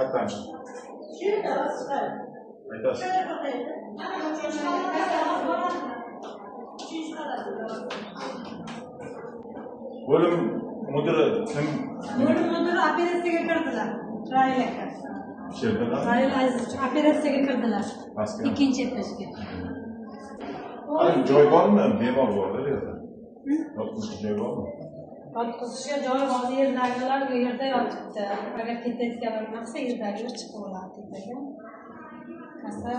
Qayerdan chiqdi? Aytasiz. Bo'lim mudiri kim? Bo'lim mudiri operatsiyaga kirdilar. Rail aka. Rail Aziz operatsiyaga kirdilar. Ikkinchi etajga. Joy bormi? Bemor borlar yerda. Yotqizish joy bormi? Yotqizishga joy bor, yerdagilar bu yerda yotibdi. Agar ketayotgan bo'lmasa, yerdagilar chiqib oladi tepaga.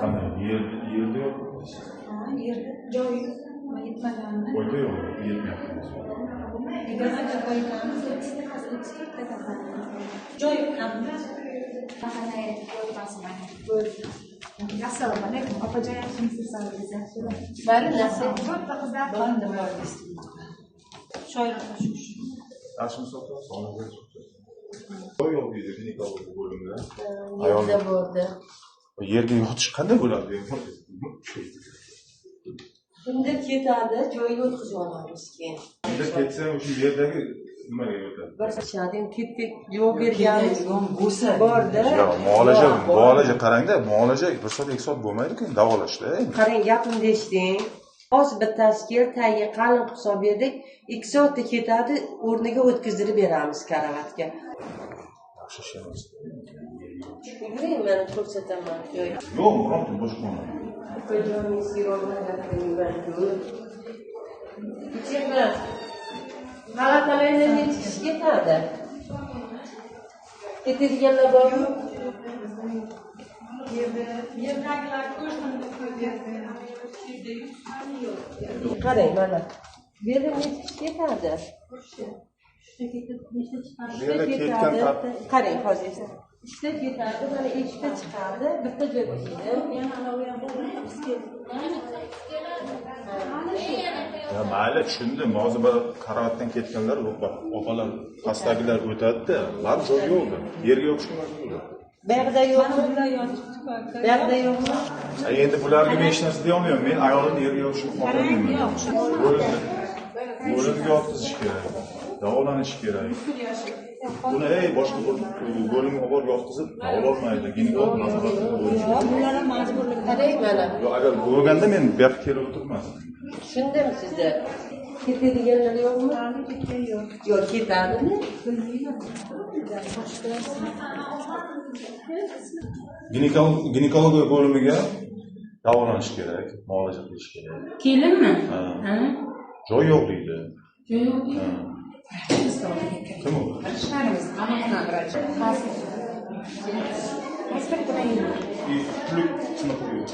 Qanday? Yerda yo'q. Ha, yerda joy yetmaganda. Qo'yda yo'q, yetmayapti. Igazaga qo'yganmiz, joy yo'qmi? Assalomu alaykum. Opajon yaxshimisiz? Sog'lig'ingiz Bari yaxshimi? Bitta qizlar bo'ldi. Shoir qo'shish. Yaxshimisiz? Sog'lig'ingiz joy yo'q deydi ginekolog bo'limda. Yerda bo'ldi. Yerga yotish qanday bo'ladi? Bunda ketadi, joyiga o'tkazib olamiz keyin. Bunda ketsa o'sha yerdagi nimaga yotadi? Bir shadim ketdik, yo'q berganimiz bo'lsa borda. Yo'q, muolaja qarangda, muolaja 1 soat 2 soat bo'lmaydi-ku, davolashda. Qarang, gapimni eshiting. Hozir bittasi kel, tagiga qalin hisob berdik, 2 soatda ketadi, o'rniga o'tkazdirib beramiz karavatga. Yaxshi ish emas. Yuring, men ko'rsataman joy. Yo'q, bironta boshqa bo'lmaydi. Qo'yjoningiz yurolmaydi. Ichingmi? G'alatalardan nechish ketadi? Ketadiganlar bormi? Yerdagilar ko'rsinda qo'yberdi. Qarang, mana. Bu yerda nechish ketadi? Qarang, hozir esa. İşte ketadi, mana eshikda chiqadi, bitta joy bo'ladi. Yana Ya mayli, tushundim. Hozir bir karavotdan ketganlar, opalar, pastdagilar o'tadi-da, har joy yo'q. Yerga yotishga majbur. Bu yerda yo'qmi? Bu yerda yo'qmi? Endi bularga men hech narsa deya olmayman. Men ayolimni yerga yotishni xohlamayman. Bo'limga yotqizish kerak. Davolanish kerak. Buni boshqa bo'limga olib borib yotqizib, davololmaydi. Ginekolog nazoratida bo'lishi. Bular ham majburlik. Qarang mana. Yo'q, agar bo'lganda men bu yoqqa kelib o'tirmasdim. Tushundim sizni. Ketadiganlar yo'qmi? Yo'q. Yo'q, ketadimi? Ginekologiya bo'limiga davolanish kerak, muolaja qilish kerak. Kelinmi? Ha. Joy yo'q deydi. Joy yo'q deydi. Kim u? Ishlarimiz qamoqdan vrach. Pasport qo'ying. Pullik nima qo'yib?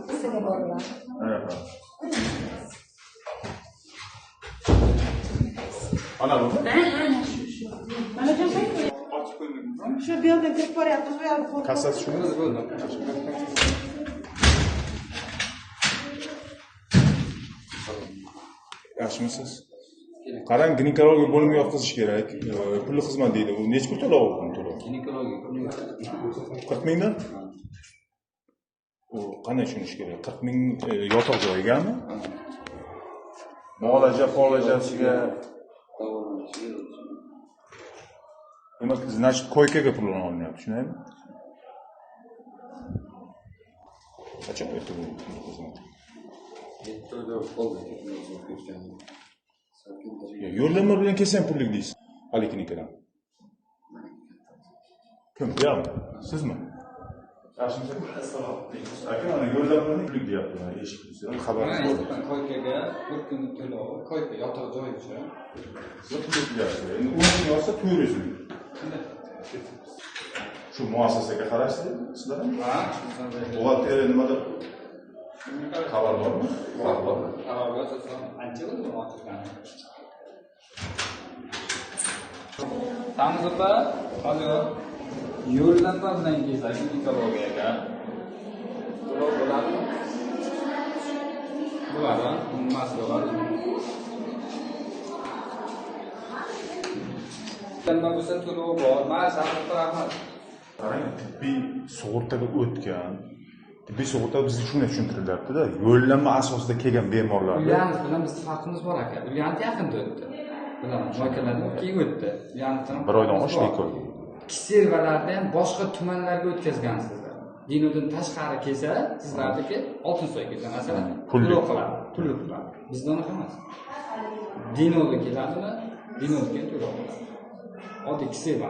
Kassaga borlar. Ana bu. Mana joy Shu yo'ldan kirib boryapmiz, bu yoqda qo'rqib. Kassasi shuni bo'ldi. Yaxshimisiz? Qarang, ginekologiya bo'limiga yotqizish kerak. Pulli xizmat deydi. U necha pul to'lov bu to'lov? Ginekologiya 40 mingdan? U qanday tushunish kerak? 40 ming yotoq joyigami? Muolaja polajasiga demak, значит, koykaga pulini olmayapti, shundaymi? Qachon o'tdi bu xizmat? Yo'llanma bilan kelsam pullik deysiz. Poliklinikadan. Kim? Yo'qmi? Sizmi? Yaxshimisiz? Aka, mana yo'llanma bilan pullik deyapti. Eshitdingiz, xabaringiz bor. Koykaga bir kun to'lov, koyka yotoq joy uchun. Pullik deyapti. Endi 10 ming olsa 400 ming. Shu muassasaga qarashsiz, sizlar? Ha, buxgalteriya nimada xabar bormi? Xabar. xabar bo'lsa, ancha bo'ldi ochilgan. Tamiz opa, hozir yo'llanma bilan kelsak ginekologiyaga. To'lov bo'ladimi? Bo'ladi, nimasi bo'ladi? Yo'llanma bo'lsa to'lov bor, mana shartlar rahmat. Qarang, tibbiy sug'urtaga o'tgan. Tibbiy sug'urta bizga shunday tushuntirilyapti-da, yo'llanma asosida kelgan bemorlar. Ularimiz bilan bizning farqimiz bor aka. Ularni yaqinda o'tdi. bilan moykalardan keyin o'tdi. Ya'ni Bir oydan oshdi ko'rdi. Kiservalarni ham boshqa tumanlarga o'tkazgansizlar. Dinodan tashqari kelsa, sizlarniki Oltinsoy kelsa, masalan, pulli qiladi, pulli qiladi. Bizda unaqa emas. Dinoga keladimi? Dinoga to'lov qiladi. Oddiy kiserva.